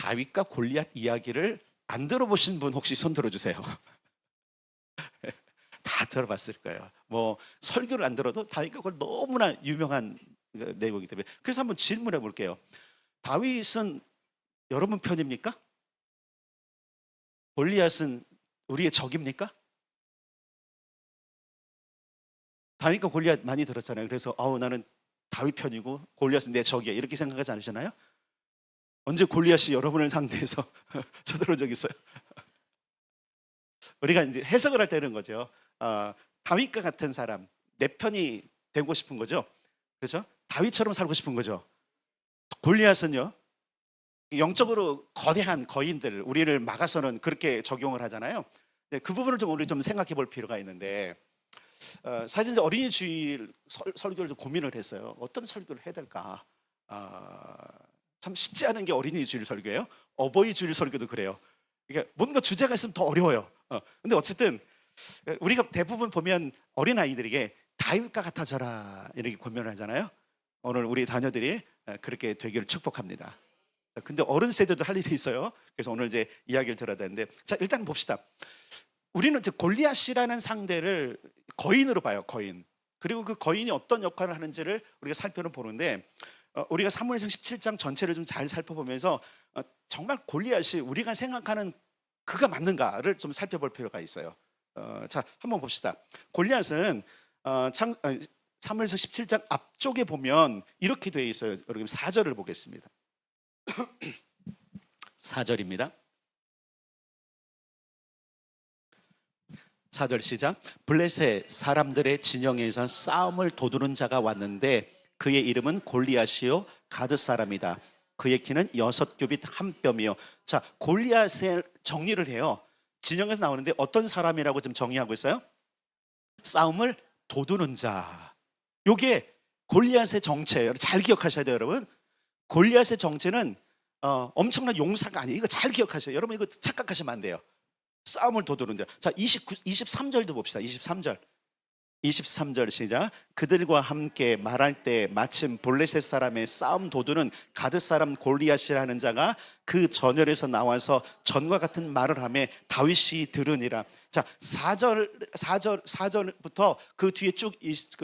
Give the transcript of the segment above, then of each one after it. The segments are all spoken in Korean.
다윗과 골리앗 이야기를 안 들어보신 분 혹시 손 들어주세요. 다 들어봤을 거예요. 뭐 설교를 안 들어도 다윗과 골 너무나 유명한 내용이기 때문에. 그래서 한번 질문해 볼게요. 다윗은 여러분 편입니까? 골리앗은 우리의 적입니까? 다윗과 골리앗 많이 들었잖아요. 그래서 나는 다윗 편이고 골리앗은 내 적이야 이렇게 생각하지 않으시나요? 언제 골리앗이 여러분을 상대해서 쳐들어온 적 있어요? 우리가 이제 해석을 할 때 이런 거죠. 다윗과 같은 사람, 내 편이 되고 싶은 거죠. 그렇죠? 다윗처럼 살고 싶은 거죠. 골리앗은요, 영적으로 거대한 거인들, 우리를 막아서는 그렇게 적용을 하잖아요. 그 부분을 좀 우리 좀 생각해 볼 필요가 있는데, 사실 이제 어린이 주일 설교를 좀 고민을 했어요. 어떤 설교를 해야 될까? 참 쉽지 않은 게 어린이 주일 설교예요. 어버이 주일 설교도 그래요. 그러니까 뭔가 주제가 있으면 더 어려워요. 근데 어쨌든 우리가 대부분 보면 어린 아이들에게 다윗과 같아져라 이렇게 고민을 하잖아요. 오늘 우리 자녀들이 그렇게 되기를 축복합니다. 근데 어른 세대도 할 일이 있어요. 그래서 오늘 이제 이야기를 들어야 되는데, 자 일단 봅시다. 우리는 이제 골리앗이라는 상대를 거인으로 봐요. 거인. 그리고 그 거인이 어떤 역할을 하는지를 우리가 살펴보는데, 우리가 사무엘상 17장 전체를 좀 잘 살펴보면서 정말 골리앗이 우리가 생각하는 그가 맞는가를 좀 살펴볼 필요가 있어요. 자, 한번 봅시다. 골리앗은 사무엘상 17장 앞쪽에 보면 이렇게 되어 있어요. 여러분 4절을 보겠습니다. 4절입니다. 4절 시작. 블레셋 사람들의 진영에서 싸움을 도두는 자가 왔는데 그의 이름은 골리앗이요 가드 사람이다. 그의 키는 6규빗 한 뼘이요. 자, 골리앗의 정리를 해요. 진영에서 나오는데 어떤 사람이라고 지금 정의하고 있어요? 싸움을 도두는 자. 요게 골리앗의 정체예요. 잘 기억하셔야 돼요, 여러분. 골리앗의 정체는 엄청난 용사가 아니에요. 이거 잘 기억하셔요. 여러분 이거 착각하시면 안 돼요. 싸움을 도두는 자. 자, 23절도 봅시다. 23절 시작. 그들과 함께 말할 때 마침 블레셋 사람의 싸움 도두는 가드 사람 골리앗이라는 자가 그 전열에서 나와서 전과 같은 말을 하며 다윗이 들으니라. 자, 4절부터 그 뒤에 쭉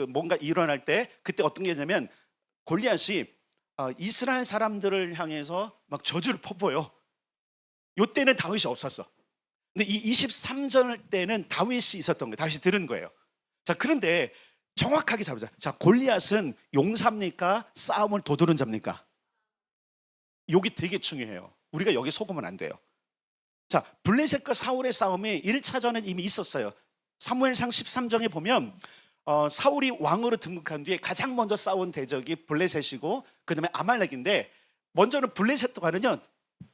뭔가 일어날 때 그때 어떤 게 있냐면 골리앗이 이스라엘 사람들을 향해서 막 저주를 퍼부어요. 요때는 다윗이 없었어. 근데 이 23절 때는 다윗이 있었던 거예요. 다윗이 들은 거예요. 자, 그런데 정확하게 잡으자. 자, 골리앗은 용사입니까? 싸움을 도두는 자입니까? 여기 되게 중요해요. 우리가 여기 속으면 안 돼요. 자, 블레셋과 사울의 싸움이 1차전에 이미 있었어요. 사무엘상 13장에 보면 사울이 왕으로 등극한 뒤에 가장 먼저 싸운 대적이 블레셋이고 그 다음에 아말렉인데, 먼저는 블레셋도 가는요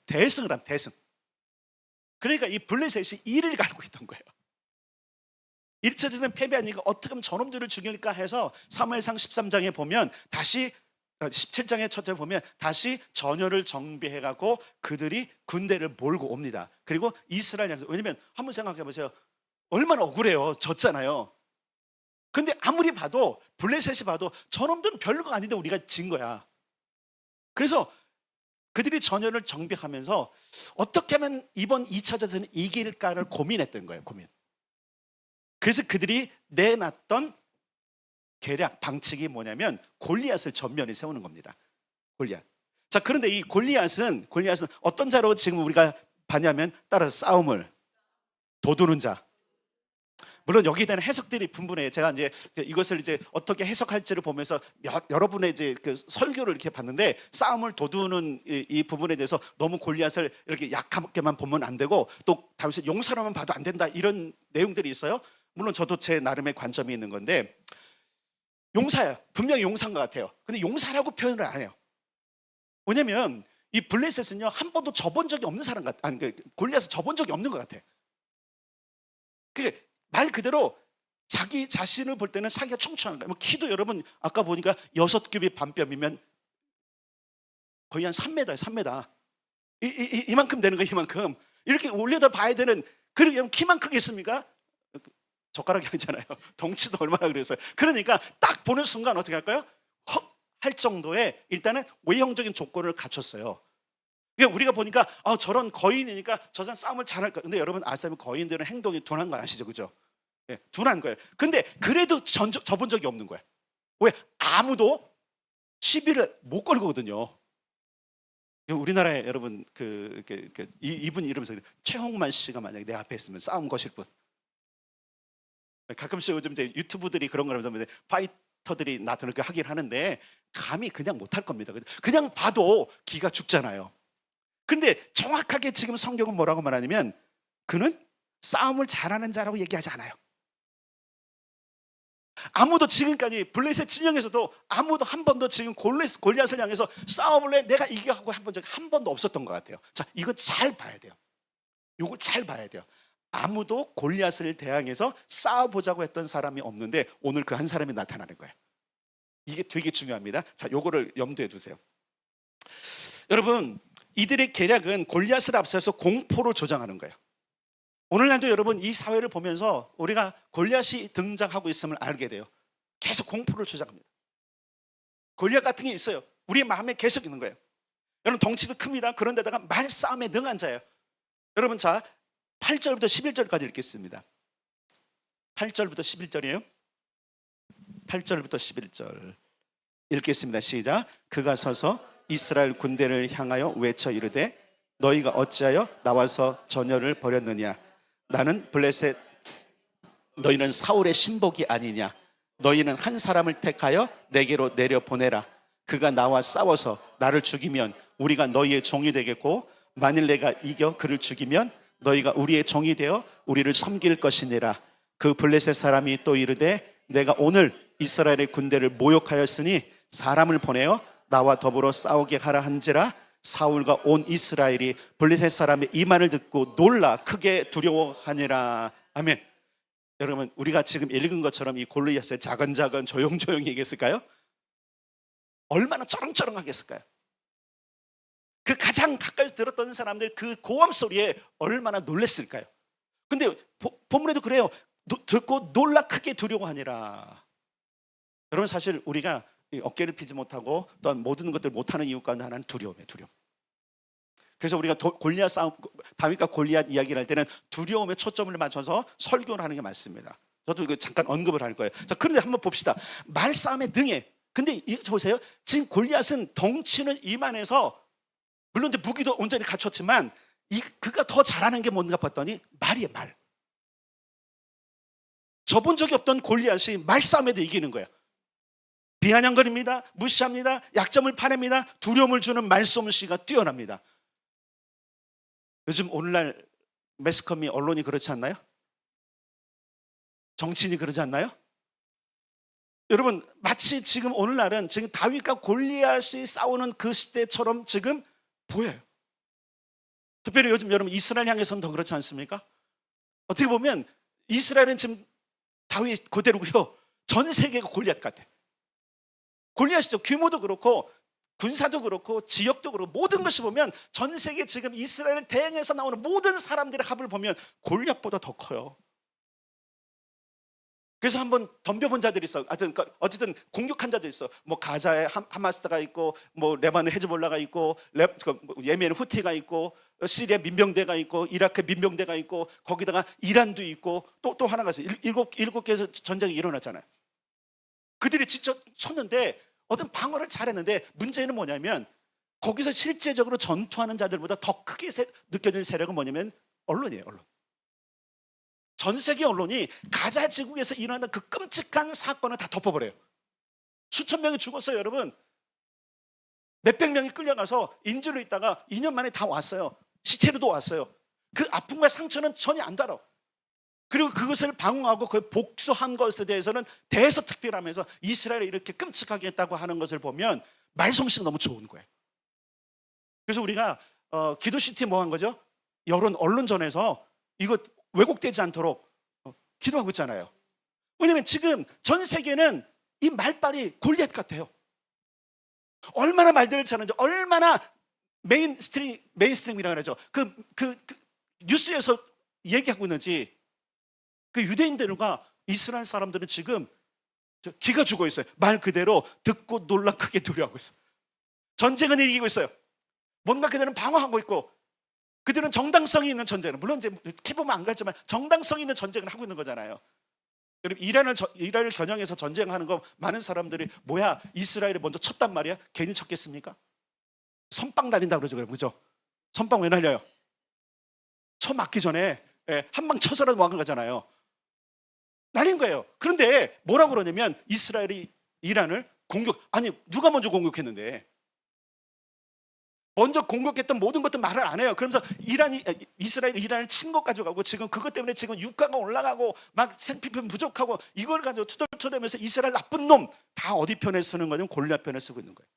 대승을 한 대승. 그러니까 이 블레셋이 이를 갈고 있던 거예요. 1차전에 패배하니까 어떻게 하면 저놈들을 죽일까 해서 사무엘상 13장에 보면 다시 17장의 첫째 보면 다시 전열을 정비해가고 그들이 군대를 몰고 옵니다. 그리고 이스라엘 향해서, 왜냐면 한번 생각해 보세요. 얼마나 억울해요. 졌잖아요. 근데 아무리 봐도 블레셋이 봐도 저놈들은 별거 아닌데 우리가 진 거야. 그래서 그들이 전열을 정비하면서 어떻게 하면 이번 2차전에서는 이길까를 고민했던 거예요. 고민. 그래서 그들이 내놨던 계략, 방책이 뭐냐면 골리앗을 전면에 세우는 겁니다. 골리앗. 자, 그런데 이 골리앗은 어떤 자로 지금 우리가 봤냐면 따라서 싸움을 도두는 자. 물론 여기에 대한 해석들이 분분해요. 제가 이제 이것을 이제 어떻게 해석할지를 보면서 여러분의 이제 그 설교를 이렇게 봤는데, 싸움을 도두는 이 부분에 대해서 너무 골리앗을 이렇게 약하게만 보면 안 되고 또 다윗을 용사로만 봐도 안 된다 이런 내용들이 있어요. 물론 저도 제 나름의 관점이 있는 건데, 용사예요. 분명히 용사인 것 같아요. 근데 용사라고 표현을 안 해요. 왜냐면 이 블레셋은요 한 번도 져본 적이 없는 사람 같아. 아니, 골리앗을 져본 적이 없는 것 같아. 그게 말 그대로 자기 자신을 볼 때는 자기가 충청한 거예요. 뭐 키도 여러분 아까 보니까 6규빗 반뼘이면 거의 한 3m예요. 3m. 이만큼 되는 거예요. 이만큼. 이렇게 올려다 봐야 되는. 그러게 키만 크겠습니까? 젓가락이 아니잖아요. 덩치도 얼마나 그랬어요. 그러니까 딱 보는 순간 어떻게 할까요? 헉 할 정도의 일단은 외형적인 조건을 갖췄어요. 그러니까 우리가 보니까 저런 거인이니까 저 사람 싸움을 잘할까. 근데 여러분 아시다시피 거인들은 행동이 둔한 거 아시죠, 그죠? 예, 둔한 거예요. 근데 그래도 져본 적이 없는 거예요. 왜? 아무도 시비를 못 걸거든요. 우리나라에 여러분 이분 이름에서 최홍만 씨가 만약에 내 앞에 있으면 싸움 거실 분. 가끔씩 요즘 이제 유튜브들이 그런 거라면서 파이터들이 나타나서 그렇게 하긴 하는데 감히 그냥 못할 겁니다. 그냥 봐도 기가 죽잖아요. 근데 정확하게 지금 성경은 뭐라고 말하냐면 그는 싸움을 잘하는 자라고 얘기하지 않아요. 아무도 지금까지 블레셋 진영에서도 아무도 한 번도 지금 골리앗을 향해서 싸움을 해 내가 이겨하고 한 적이 한 번도 없었던 것 같아요. 자, 이거 잘 봐야 돼요. 이걸 잘 봐야 돼요. 아무도 골리앗을 대항해서 싸워보자고 했던 사람이 없는데 오늘 그 한 사람이 나타나는 거예요. 이게 되게 중요합니다. 자, 요거를 염두에 두세요. 여러분, 이들의 계략은 골리앗을 앞서서 공포를 조장하는 거예요. 오늘날도 여러분 이 사회를 보면서 우리가 골리앗이 등장하고 있음을 알게 돼요. 계속 공포를 조장합니다. 골리앗 같은 게 있어요. 우리 마음에 계속 있는 거예요. 여러분 덩치도 큽니다. 그런데다가 말싸움에 능한 자예요. 여러분 자 8절부터 11절까지 읽겠습니다. 8절부터 11절이에요. 8절부터 11절 읽겠습니다. 시작. 그가 서서 이스라엘 군대를 향하여 외쳐 이르되 너희가 어찌하여 나와서 전열을 벌였느냐. 나는 블레셋 너희는 사울의 신복이 아니냐. 너희는 한 사람을 택하여 내게로 내려보내라. 그가 나와 싸워서 나를 죽이면 우리가 너희의 종이 되겠고 만일 내가 이겨 그를 죽이면 너희가 우리의 종이 되어 우리를 섬길 것이니라. 그 블레셋 사람이 또 이르되 내가 오늘 이스라엘의 군대를 모욕하였으니 사람을 보내어 나와 더불어 싸우게 하라 한지라. 사울과 온 이스라엘이 블레셋 사람의 이 말을 듣고 놀라 크게 두려워하니라. 아멘. 여러분 우리가 지금 읽은 것처럼 이 골리앗을 작은 조용조용히 얘기했을까요? 얼마나 쩌렁쩌렁하게 했을까요? 그 가장 가까이서 들었던 사람들 그 고함 소리에 얼마나 놀랬을까요? 근데 본문에도 그래요. 듣고 놀라 크게 두려워하니라. 여러분 사실 우리가 어깨를 피지 못하고 또한 모든 것들을 못하는 이유 가운데 하나는 두려움이에요. 두려움. 그래서 우리가 골리앗 싸움, 다윗과 골리앗 이야기를 할 때는 두려움에 초점을 맞춰서 설교를 하는 게 맞습니다. 저도 이거 잠깐 언급을 할 거예요. 자, 그런데 한번 봅시다. 말싸움에 능해. 근데 이거 보세요. 지금 골리앗은 덩치는 이만해서 물론 이제 무기도 온전히 갖췄지만 그가 더 잘하는 게 뭔가 봤더니 말이에요. 말. 져본 적이 없던 골리앗이 말싸움에도 이기는 거예요. 비아냥거립니다. 무시합니다. 약점을 파냅니다. 두려움을 주는 말솜씨가 뛰어납니다. 요즘 오늘날 매스컴이 언론이 그렇지 않나요? 정치인이 그러지 않나요? 여러분 마치 지금 오늘날은 지금 다윗과 골리앗이 싸우는 그 시대처럼 지금 보여요. 특별히 요즘 여러분 이스라엘 향해서는 더 그렇지 않습니까? 어떻게 보면 이스라엘은 지금 다윗 그대로고요. 전 세계가 골리앗 같아. 골리앗이죠. 규모도 그렇고 군사도 그렇고 지역도 그렇고 모든 것이 보면 전 세계 지금 이스라엘을 대항해서 나오는 모든 사람들의 합을 보면 골리앗보다 더 커요. 그래서 한번 덤벼본 자들이 있어. 어쨌든 공격한 자들이 있어. 뭐 가자에 하마스가 있고, 뭐 레바논 헤즈볼라가 있고, 예멘 후티가 있고, 시리아 민병대가 있고, 이라크 민병대가 있고, 거기다가 이란도 있고, 또 하나가 있어요. 일곱 개에서 전쟁이 일어났잖아요. 그들이 직접 쳤는데 어떤 방어를 잘했는데 문제는 뭐냐면 거기서 실제적으로 전투하는 자들보다 더 크게 느껴지는 세력은 뭐냐면 언론이에요. 언론. 전 세계 언론이 가자 지구에서 일어나는 그 끔찍한 사건을 다 덮어버려요. 수천 명이 죽었어요. 여러분 몇백 명이 끌려가서 인질로 있다가 2년 만에 다 왔어요. 시체로도 왔어요. 그 아픔과 상처는 전혀 안 달아. 그리고 그것을 방어하고 그 복수한 것에 대해서는 대서특필하면서 이스라엘이 이렇게 끔찍하게 했다고 하는 것을 보면 말솜씨가 너무 좋은 거예요. 그래서 우리가 기도시티 뭐 한 거죠? 여론 언론전에서 이거 왜곡되지 않도록 기도하고 있잖아요. 왜냐하면 지금 전 세계는 이 말빨이 골리앗 같아요. 얼마나 말들을 잘하는지, 얼마나 메인스트림이라고 하죠. 그 뉴스에서 얘기하고 있는지. 그 유대인들과 이스라엘 사람들은 지금 기가 죽어 있어요. 말 그대로 듣고 놀라 크게 두려워하고 있어요. 전쟁은 이기고 있어요. 뭔가 그들은 방어하고 있고, 그들은 정당성이 있는 전쟁을, 물론 이제 해보면 안 가지만 정당성이 있는 전쟁을 하고 있는 거잖아요. 여러분, 이란을 겨냥해서 전쟁하는 거 많은 사람들이 뭐야, 이스라엘이 먼저 쳤단 말이야? 괜히 쳤겠습니까? 선빵 날린다 그러죠, 그죠? 선빵 왜 날려요? 쳐 맞기 전에 한 방 쳐서라도 막은 거잖아요. 날린 거예요. 그런데 뭐라고 그러냐면 이스라엘이 이란을 아니 누가 먼저 공격했는데, 먼저 공격했던 모든 것들 말을 안 해요. 그러면서 이스라엘이 이란을 친 것 가져가고, 지금 그것 때문에 지금 유가가 올라가고 막 생필품 부족하고, 이걸 가지고 투덜투덜하면서 이스라엘 나쁜 놈 다 어디 편에 쓰는 거냐면 골리앗 편에 쓰고 있는 거예요.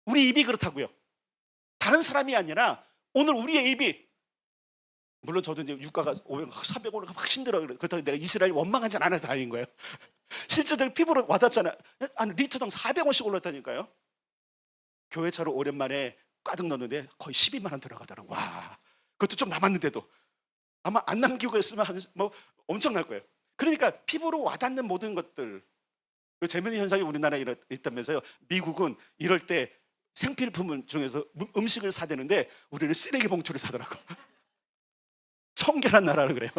우리 입이 그렇다고요. 다른 사람이 아니라 오늘 우리의 입이, 물론 저도 이제 유가가 500, 400 올라가 막 힘들어요. 그렇다고 내가 이스라엘 원망하지 않아서 다행인 거예요. 실제적으로 피부로 와닿잖아요. 한 리터당 400원씩 올랐다니까요. 교회차로 오랜만에 가득 넣었는데 거의 12만 원 들어가더라고. 와, 그것도 좀 남았는데도 아마 안 남기고 했으면 뭐 엄청날 거예요. 그러니까 피부로 와닿는 모든 것들, 재미있는 현상이 우리나라에 있다면서요. 미국은 이럴 때 생필품 중에서 음식을 사대는데 우리는 쓰레기 봉투를 사더라고. 청결한 나라를 그래요.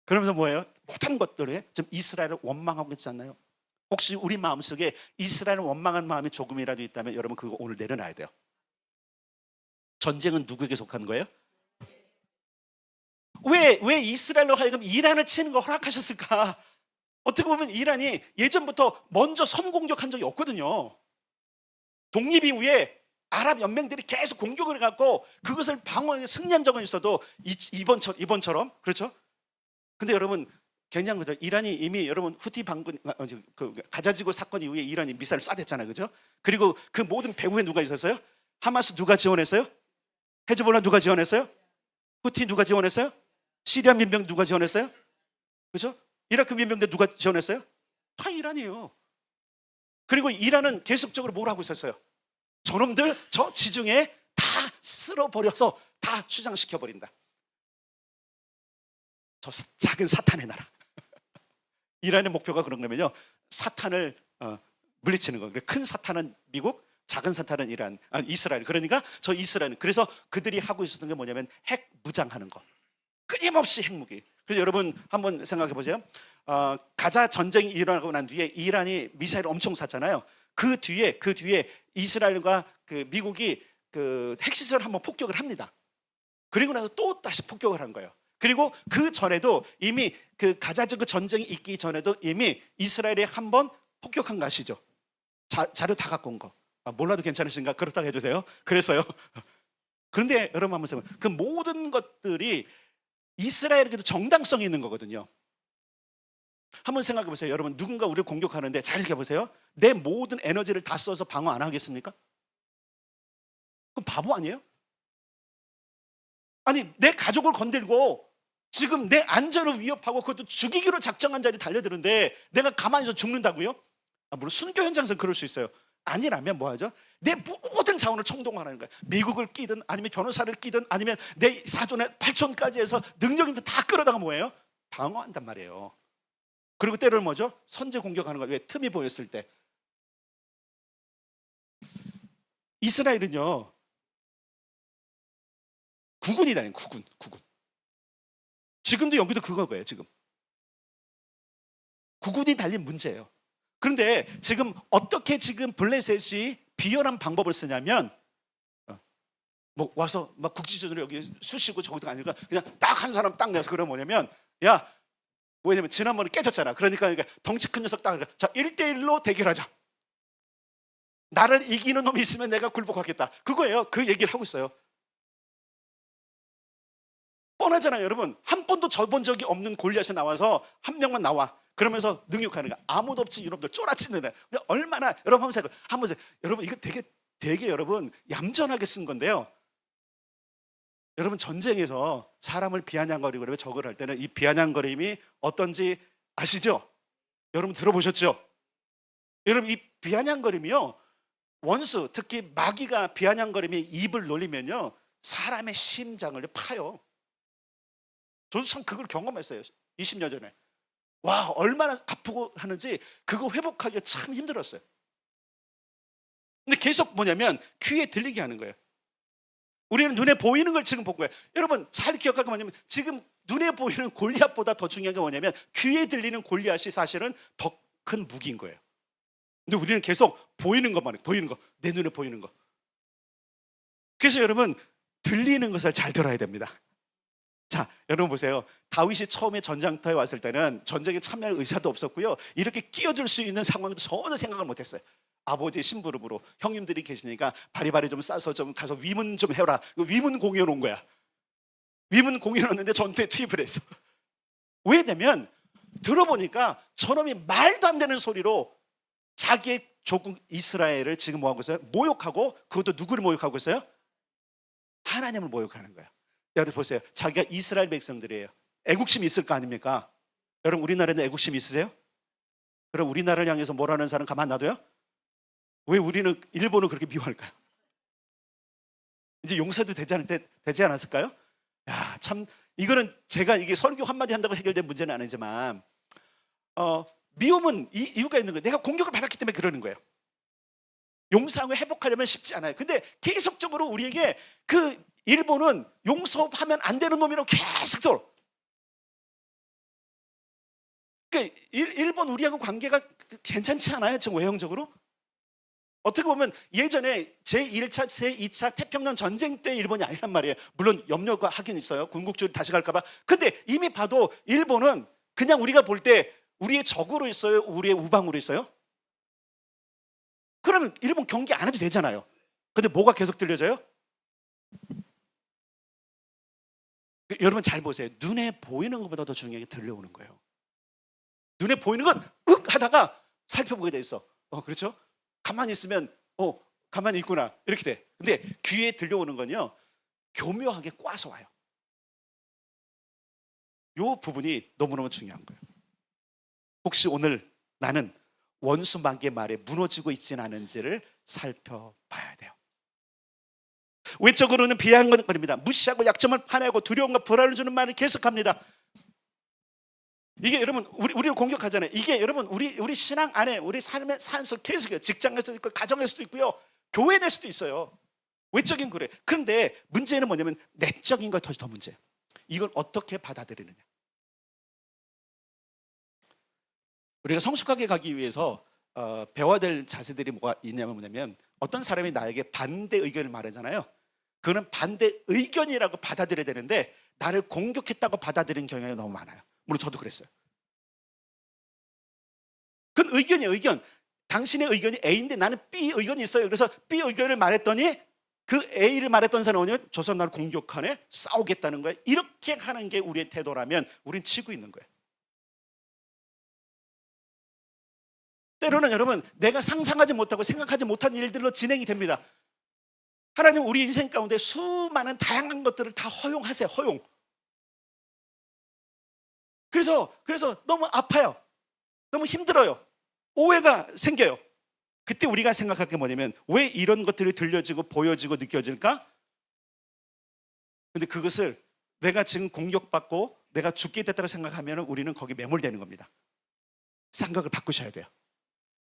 그러면서 뭐예요? 모든 것들에 지금 이스라엘을 원망하고 있지 않나요? 혹시 우리 마음속에 이스라엘을 원망한 마음이 조금이라도 있다면 여러분 그거 오늘 내려놔야 돼요. 전쟁은 누구에게 속한 거예요? 왜 이스라엘로 하여금 이란을 치는 걸 허락하셨을까? 어떻게 보면 이란이 예전부터 먼저 선공격한 적이 없거든요. 독립 이후에 아랍 연맹들이 계속 공격을 해갖고 그것을 방어해 승리한 적은 있어도 이번처럼, 그렇죠? 근데 여러분 굉장한 거죠. 이란이 이미 여러분 후티 반군 가자지구 사건 이후에 이란이 미사일을 쏴댔잖아요, 그죠? 그리고 그 모든 배후에 누가 있었어요? 하마스 누가 지원했어요? 헤즈볼라 누가 지원했어요? 후티 누가 지원했어요? 시리아 민병 누가 지원했어요? 그죠? 이라크 민병대 누가 지원했어요? 다 이란이에요. 그리고 이란은 계속적으로 뭘 하고 있었어요? 저놈들 저 지중해 다 쓸어버려서 다 추장시켜버린다. 저 작은 사탄의 나라. 이란의 목표가 그런 거면요, 사탄을 물리치는 거예요. 큰 사탄은 미국, 작은 사탄은 이스라엘. 그러니까 저 이스라엘, 그래서 그들이 하고 있었던 게 뭐냐면 핵 무장하는 거, 끊임없이 핵무기. 그래서 여러분 한번 생각해 보세요. 가자 전쟁이 일어나고 난 뒤에 이란이 미사일을 엄청 쐈잖아요. 그 뒤에 이스라엘과 그 미국이 그 핵시설을 한번 폭격을 합니다. 그리고 나서 또 다시 폭격을 한 거예요. 그리고 그 전에도 이미 그 가자지구 전쟁이 있기 전에도 이미 이스라엘이 한번 폭격한 거 아시죠? 자료 다 갖고 온 거. 몰라도 괜찮으신가? 그렇다고 해주세요. 그랬어요. 그런데 여러분 한번 생각해보세요. 그 모든 것들이 이스라엘에게도 정당성이 있는 거거든요. 한번 생각해 보세요. 여러분, 누군가 우리를 공격하는데 잘 생각해보세요. 내 모든 에너지를 다 써서 방어 안 하겠습니까? 그럼 바보 아니에요? 아니, 내 가족을 건들고 지금 내 안전을 위협하고 그것도 죽이기로 작정한 자리 달려드는데 내가 가만히 있어 죽는다고요? 물론 순교 현장에서 그럴 수 있어요. 아니라면 뭐 하죠? 내 모든 자원을 총동원하는 거예요. 미국을 끼든 아니면 변호사를 끼든 아니면 내 사존의 8촌까지 해서 능력인들 다 끌어다가 뭐예요? 방어한단 말이에요. 그리고 때로는 뭐죠? 선제 공격하는 거예요. 왜? 틈이 보였을 때. 이스라엘은요, 국군이 다니는 국군. 지금도 여기도 그거예요. 지금 국군이 달린 문제예요. 그런데 지금 어떻게 지금 블레셋이 비열한 방법을 쓰냐면, 뭐 와서 막 국지전으로 여기 쑤시고 저거도 아니라 그냥 딱 한 사람 딱 내서 그러면 뭐냐면, 야, 뭐냐면 지난번에 깨졌잖아. 그러니까 덩치 큰 녀석 딱, 자 1대1로 대결하자. 나를 이기는 놈이 있으면 내가 굴복하겠다. 그거예요. 그 얘기를 하고 있어요. 뻔하잖아요, 여러분. 한 번도 져본 적이 없는 골리앗이 나와서 한 명만 나와. 그러면서 능욕하는 거야. 아무도 없지 이놈들 쫄아치는 애. 얼마나, 여러분 한번 보세요. 여러분 이거 되게 여러분 얌전하게 쓴 건데요. 여러분 전쟁에서 사람을 비아냥거리고 그러면 적을 할 때는 이 비아냥거림이 어떤지 아시죠? 여러분 들어보셨죠? 여러분 이 비아냥거림이요, 원수 특히 마귀가 비아냥거림에 입을 놀리면요 사람의 심장을 파요. 저도 참 그걸 경험했어요. 20년 전에. 와, 얼마나 아프고 하는지 그거 회복하기가 참 힘들었어요. 근데 계속 뭐냐면 귀에 들리게 하는 거예요. 우리는 눈에 보이는 걸 지금 본 거예요. 여러분 잘 기억할 거 뭐냐면 지금 눈에 보이는 골리앗보다 더 중요한 게 뭐냐면 귀에 들리는 골리앗이 사실은 더 큰 무기인 거예요. 근데 우리는 계속 보이는 것만 해요. 보이는 거, 내 눈에 보이는 거. 그래서 여러분 들리는 것을 잘 들어야 됩니다. 자, 여러분 보세요. 다윗이 처음에 전장터에 왔을 때는 전쟁에 참여할 의사도 없었고요. 이렇게 끼어들 수 있는 상황도 전혀 생각을 못했어요. 아버지의 심부름으로 형님들이 계시니까 바리바리 좀 싸서 좀 가서 위문 좀 해라. 위문 공연 온 거야. 위문 공연 왔는데 전투에 투입을 했어. 왜냐면 들어보니까 저놈이 말도 안 되는 소리로 자기의 조국 이스라엘을 지금 뭐하고 있어요? 모욕하고, 그것도 누구를 모욕하고 있어요? 하나님을 모욕하는 거야. 여러분 보세요. 자기가 이스라엘 백성들이에요. 애국심이 있을 거 아닙니까? 여러분 우리나라에는 애국심 있으세요? 그럼 우리나라를 향해서 뭐라는 사람 가만 놔둬요? 왜 우리는 일본을 그렇게 미워할까요? 이제 용서도 되지 않았을까요? 야, 참 이거는 제가 이게 설교 한마디 한다고 해결된 문제는 아니지만 미움은 이유가 있는 거예요. 내가 공격을 받았기 때문에 그러는 거예요. 용서하고 회복하려면 쉽지 않아요. 근데 계속적으로 우리에게 그 일본은 용서하면 안 되는 놈이라고 계속 들어. 그러니까 일본 우리하고 관계가 괜찮지 않아요? 지금 외형적으로? 어떻게 보면 예전에 제1차, 제2차 태평양 전쟁 때 일본이 아니란 말이에요. 물론 염려가 하긴 있어요. 군국주의 다시 갈까 봐. 근데 이미 봐도 일본은 그냥 우리가 볼 때 우리의 적으로 있어요? 우리의 우방으로 있어요? 그러면 일본 경계 안 해도 되잖아요. 근데 뭐가 계속 들려져요? 여러분 잘 보세요. 눈에 보이는 것보다 더 중요하게 들려오는 거예요. 눈에 보이는 건 하다가 살펴보게 돼 있어. 그렇죠? 가만히 있으면 가만히 있구나 이렇게 돼. 근데 귀에 들려오는 건요 교묘하게 꽈서 와요. 이 부분이 너무너무 중요한 거예요. 혹시 오늘 나는 원수마귀의 말에 무너지고 있지는 않은지를 살펴봐야 돼요. 외적으로는 비아냥거립니다. 무시하고 약점을 파내고 두려움과 불안을 주는 말을 계속합니다. 이게 여러분 우리를 공격하잖아요. 이게 여러분 우리 신앙 안에 우리 삶의 삶에서 계속해요. 직장에서도 있고 가정에서도 있고요. 교회 내에서도 있어요. 외적인 그래. 그런데 문제는 뭐냐면 내적인 거 더 문제예요. 이걸 어떻게 받아들이느냐. 우리가 성숙하게 가기 위해서 배워야 될 자세들이 뭐가 있냐면 뭐냐면 어떤 사람이 나에게 반대 의견을 말하잖아요. 그거는 반대 의견이라고 받아들여야 되는데 나를 공격했다고 받아들이는 경향이 너무 많아요. 물론 저도 그랬어요. 그건 의견이에요. 의견. 당신의 의견이 A인데 나는 B 의견이 있어요. 그래서 B 의견을 말했더니 그 A를 말했던 사람은 저 사람 나를 공격하네? 싸우겠다는 거예요. 이렇게 하는 게 우리의 태도라면 우린 치고 있는 거예요. 때로는 여러분 내가 상상하지 못하고 생각하지 못한 일들로 진행이 됩니다. 하나님 우리 인생 가운데 수많은 다양한 것들을 다 허용하세요. 허용. 그래서 너무 아파요. 너무 힘들어요. 오해가 생겨요. 그때 우리가 생각할 게 뭐냐면 왜 이런 것들이 들려지고 보여지고 느껴질까? 근데 그것을 내가 지금 공격받고 내가 죽게 됐다고 생각하면 우리는 거기 매몰되는 겁니다. 생각을 바꾸셔야 돼요.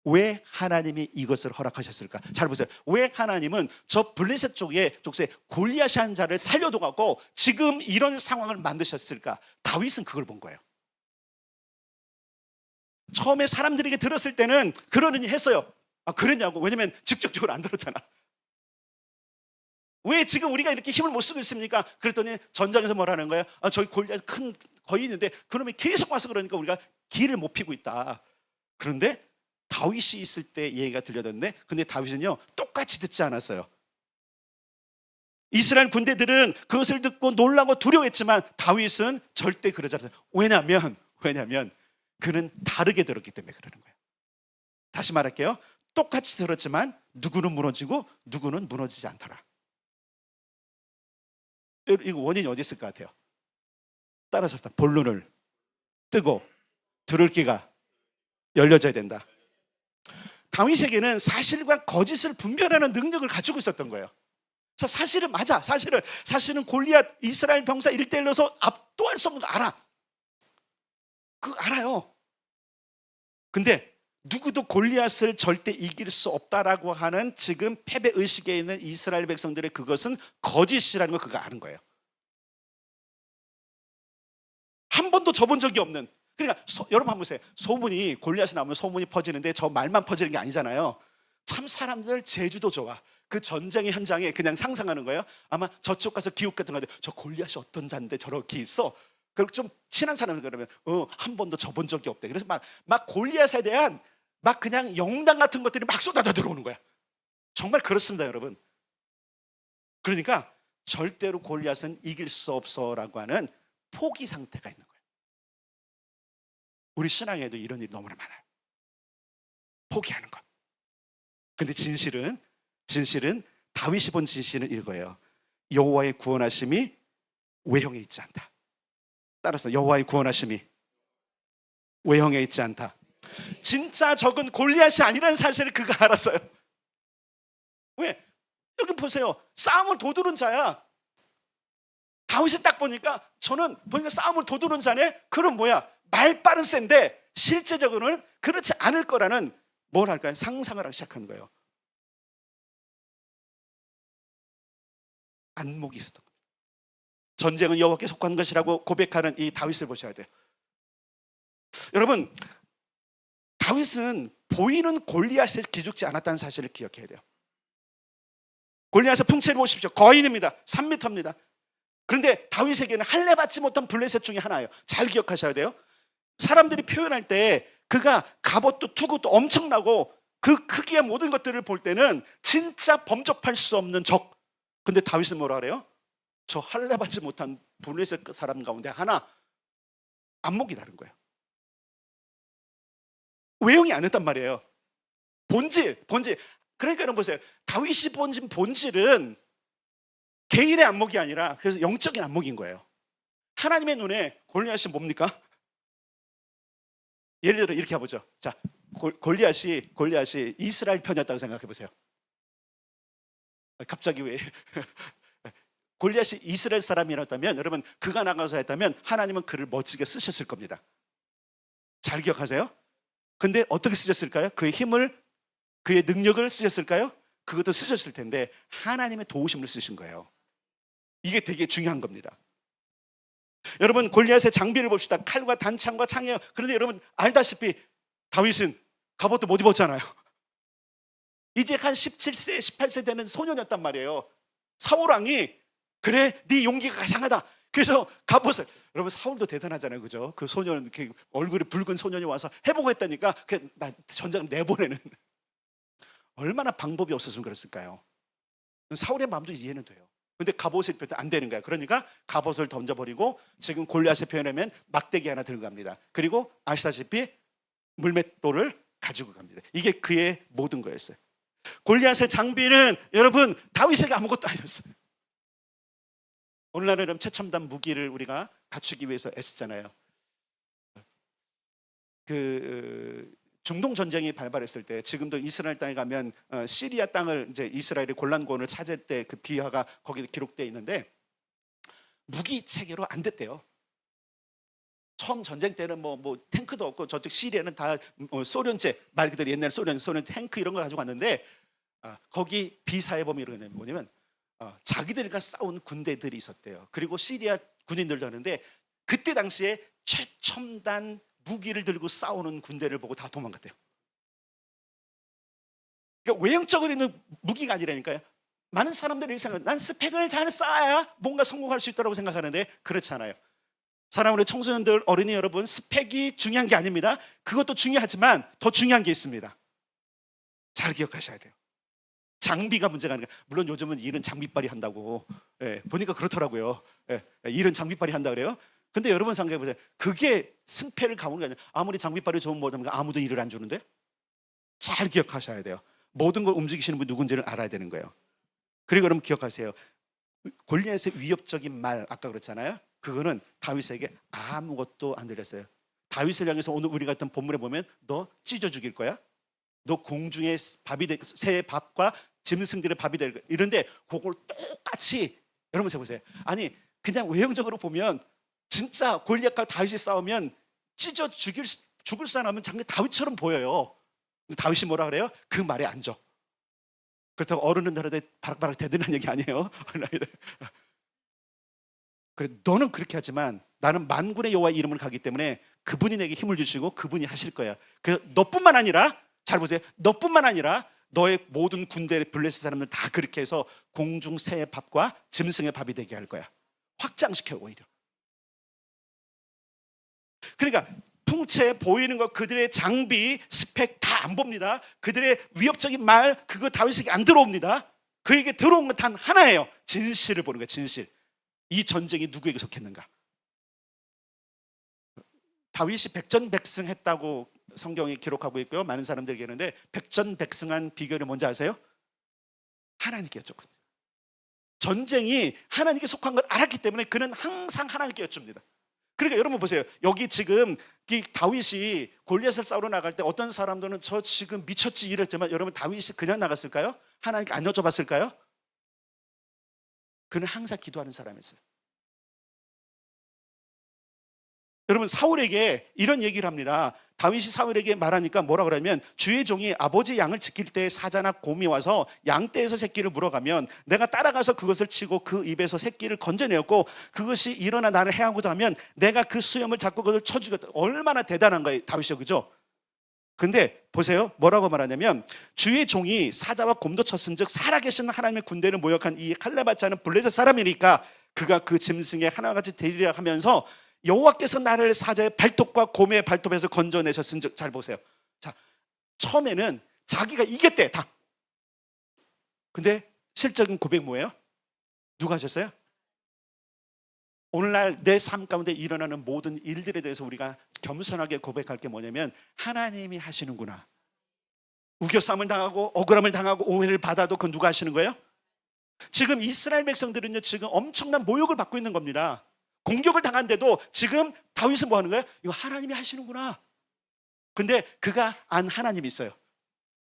왜 하나님이 이것을 허락하셨을까? 잘 보세요. 왜 하나님은 저 블레셋 쪽에 골리앗이 한 자를 살려두고 지금 이런 상황을 만드셨을까? 다윗은 그걸 본 거예요. 처음에 사람들에게 들었을 때는 그러느니 했어요. 그랬냐고. 왜냐면 직접적으로 안 들었잖아. 왜 지금 우리가 이렇게 힘을 못 쓰고 있습니까? 그랬더니 전장에서 뭐라는 거예요? 저기 골리앗 큰 거위 있는데 그놈이 계속 와서 그러니까 우리가 길을 못 피고 있다. 그런데 다윗이 있을 때 얘기가 들려졌는데 근데 다윗은요 똑같이 듣지 않았어요. 이스라엘 군대들은 그것을 듣고 놀라고 두려워했지만 다윗은 절대 그러지 않았어요. 왜냐면 그는 다르게 들었기 때문에 그러는 거예요. 다시 말할게요. 똑같이 들었지만 누구는 무너지고 누구는 무너지지 않더라. 이거 원인이 어디 있을 것 같아요? 따라서 본론을 뜨고 들을 귀가 열려져야 된다. 다윗에게는 사실과 거짓을 분별하는 능력을 가지고 있었던 거예요. 사실은 맞아. 사실은 골리앗 이스라엘 병사 1대1로서 압도할 수 없는 거 알아. 그거 알아요. 근데 누구도 골리앗을 절대 이길 수 없다라고 하는 지금 패배 의식에 있는 이스라엘 백성들의 그것은 거짓이라는 걸 그가 아는 거예요. 한 번도 져본 적이 없는. 그러니까 여러분 한번 보세요. 소문이 골리앗이 나오면 소문이 퍼지는데 저 말만 퍼지는 게 아니잖아요. 참 사람들 제주도 좋아. 그 전쟁의 현장에 그냥 상상하는 거예요. 아마 저쪽 가서 기웃 같은 건데 저 골리앗이 어떤 자인데 저렇게 있어. 그리고 좀 친한 사람들 그러면 한 번도 져본 적이 없대. 그래서 막 골리앗에 대한 막 그냥 영웅당 같은 것들이 막 쏟아져 들어오는 거야. 정말 그렇습니다, 여러분. 그러니까 절대로 골리앗은 이길 수 없어라고 하는 포기 상태가 있는 거예요. 우리 신앙에도 이런 일이 너무나 많아요. 포기하는 것. 근데 진실은 다윗이 본 진실은 이거예요. 여호와의 구원하심이 외형에 있지 않다. 따라서 여호와의 구원하심이 외형에 있지 않다. 진짜 적은 골리앗이 아니라는 사실을 그가 알았어요. 왜? 여기 보세요. 싸움을 도두른 자야. 다윗이 딱 보니까 저는 보니까 싸움을 도두른 자네. 그럼 뭐야? 말 빠른 센데 실제적으로는 그렇지 않을 거라는 뭘 할까요? 상상을 하기 시작한 거예요. 안목이 있었던 겁니다. 전쟁은 여호와께 속한 것이라고 고백하는 이 다윗을 보셔야 돼요. 여러분, 다윗은 보이는 골리앗에 기죽지 않았다는 사실을 기억해야 돼요. 골리앗의 풍채를 보십시오. 거인입니다. 3m입니다. 그런데 다윗에게는 할례 받지 못한 블레셋 중에 하나예요. 잘 기억하셔야 돼요. 사람들이 표현할 때 그가 갑옷도 투구도 엄청나고 그 크기의 모든 것들을 볼 때는 진짜 범접할 수 없는 적. 근데 다윗은 뭐라 그래요? 저 할례 받지 못한 블레셋 사람 가운데 하나. 안목이 다른 거예요. 외형이 아니었단 말이에요. 본질. 그러니까 여러분 보세요. 다윗이 본진 본질은 개인의 안목이 아니라 그래서 영적인 안목인 거예요. 하나님의 눈에 골리앗이 뭡니까? 예를 들어 이렇게 해보죠. 자, 골리앗이 이스라엘 편이었다고 생각해 보세요. 갑자기 왜? 골리앗이 이스라엘 사람이었다면 여러분 그가 나가서 했다면 하나님은 그를 멋지게 쓰셨을 겁니다. 잘 기억하세요? 근데 어떻게 쓰셨을까요? 그의 힘을, 그의 능력을 쓰셨을까요? 그것도 쓰셨을 텐데 하나님의 도우심을 쓰신 거예요. 이게 되게 중요한 겁니다. 여러분 골리앗의 장비를 봅시다. 칼과 단창과 창이에요. 그런데 여러분 알다시피 다윗은 갑옷도 못 입었잖아요. 이제 한 17세, 18세 되는 소년이었단 말이에요. 사울 왕이 그래, 네 용기가 가장하다. 그래서 갑옷을, 여러분 사울도 대단하잖아요, 그죠? 그 소년, 이렇게 얼굴이 붉은 소년이 와서 해보고 했다니까 나 전장을 내보내는. 얼마나 방법이 없었으면 그랬을까요? 사울의 마음도 이해는 돼요. 근데 갑옷을 입을 때 안 되는 거야. 그러니까 갑옷을 던져버리고 지금 골리앗의 표현하면 막대기 하나 들고 갑니다. 그리고 아시다시피 물맷돌을 가지고 갑니다. 이게 그의 모든 거였어요. 골리앗의 장비는 여러분 다윗에게 아무것도 아니었어요. 오늘날은 최첨단 무기를 우리가 갖추기 위해서 애쓰잖아요. 그 중동 전쟁이 발발했을 때 지금도 이스라엘 땅에 가면 시리아 땅을 이제 이스라엘이 골란권을 차지할 때 그 비화가 거기에 기록되어 있는데 무기 체계로 안 됐대요. 처음 전쟁 때는 뭐 탱크도 없고 저쪽 시리아는 다 소련제 말 그대로 옛날 소련 탱크 이런 걸 가지고 왔는데 거기 비사해범이 이런 뭐냐면 자기들과 싸운 군대들이 있었대요. 그리고 시리아 군인들도 하는데 그때 당시에 최첨단 무기를 들고 싸우는 군대를 보고 다 도망갔대요. 그러니까 외형적으로 있는 무기가 아니라니까요. 많은 사람들이 이렇게 생각해요. 난 스펙을 잘 쌓아야 뭔가 성공할 수 있다고 생각하는데 그렇지 않아요. 사랑하는 청소년들, 어린이 여러분, 스펙이 중요한 게 아닙니다. 그것도 중요하지만 더 중요한 게 있습니다. 잘 기억하셔야 돼요. 장비가 문제가 아니라, 물론 요즘은 일은 장비빨이 한다고 보니까 그렇더라고요. 일은 장비빨이 한다 그래요. 근데 여러분 생각해 보세요. 그게 승패를 가는 게 아니라 아무리 장비빨이 좋은 뭐든 아무도 일을 안 주는데 잘 기억하셔야 돼요. 모든 걸 움직이시는 분 누군지를 알아야 되는 거예요. 그리고 여러분 기억하세요. 골리앗의 위협적인 말 아까 그랬잖아요. 그거는 다윗에게 아무것도 안 들렸어요. 다윗을 향해서 오늘 우리가 했던 본문에 보면 너 찢어 죽일 거야? 너 공중의 밥이 새의 밥과 짐승들의 밥이 될 거야. 이런데 그걸 똑같이 여러분 보세요. 아니 그냥 외형적으로 보면 진짜 골리앗과 다윗이 싸우면 찢어 죽을 사람은 장래 다윗처럼 보여요. 근데 다윗이 뭐라 그래요? 그 말에 앉아. 그렇다고 어른들한테 바락바락 대드는 얘기 아니에요. 그래, 너는 그렇게 하지만 나는 만군의 여호와의 이름을 가기 때문에 그분이 내게 힘을 주시고 그분이 하실 거야. 그래서 너뿐만 아니라, 잘 보세요, 너뿐만 아니라 너의 모든 군대 블레셋 사람들 다 그렇게 해서 공중 새의 밥과 짐승의 밥이 되게 할 거야. 확장시켜. 오히려. 그러니까 풍채 보이는 것, 그들의 장비 스펙 다 안 봅니다. 그들의 위협적인 말, 그거 다윗에게 안 들어옵니다. 그에게 들어온 건 단 하나예요. 진실을 보는 거예요. 진실. 이 전쟁이 누구에게 속했는가? 다윗이 백전백승했다고 성경이 기록하고 있고요. 많은 사람들이 얘기하는데 백전백승한 비결이 뭔지 아세요? 하나님께 여쭙거든요. 전쟁이 하나님께 속한 걸 알았기 때문에 그는 항상 하나님께 여쭙니다. 그러니까 여러분 보세요. 여기 지금 이 다윗이 골리앗을 싸우러 나갈 때 어떤 사람들은 저 지금 미쳤지 이랬지만, 여러분 다윗이 그냥 나갔을까요? 하나님께 안 여쭤봤을까요? 그는 항상 기도하는 사람이었어요. 여러분 사울에게 이런 얘기를 합니다. 다윗이 사울에게 말하니까 뭐라 그러냐면, 주의 종이 아버지 양을 지킬 때 사자나 곰이 와서 양떼에서 새끼를 물어가면 내가 따라가서 그것을 치고 그 입에서 새끼를 건져내었고, 그것이 일어나 나를 해하고자 하면 내가 그 수염을 잡고 그것을 쳐 죽였다. 얼마나 대단한 거예요, 다윗이요, 그죠? 근데 보세요, 뭐라고 말하냐면, 주의 종이 사자와 곰도 쳤은즉 살아계신 하나님의 군대를 모욕한 이 칼렙 하는 블레셋 사람이니까 그가 그 짐승의 하나같이 되리라 하면서 여호와께서 나를 사자의 발톱과 곰의 발톱에서 건져내셨은즉. 잘 보세요. 자, 처음에는 자기가 이겼대 다. 근데 실적인 고백 뭐예요? 누가 하셨어요? 오늘날 내 삶 가운데 일어나는 모든 일들에 대해서 우리가 겸손하게 고백할 게 뭐냐면, 하나님이 하시는구나. 우겨싸움을 당하고 억울함을 당하고 오해를 받아도 그건 누가 하시는 거예요? 지금 이스라엘 백성들은요, 지금 엄청난 모욕을 받고 있는 겁니다. 공격을 당한데도 지금 다윗은 뭐 하는 거예요? 이거 하나님이 하시는구나. 근데 그가 안 하나님이 있어요.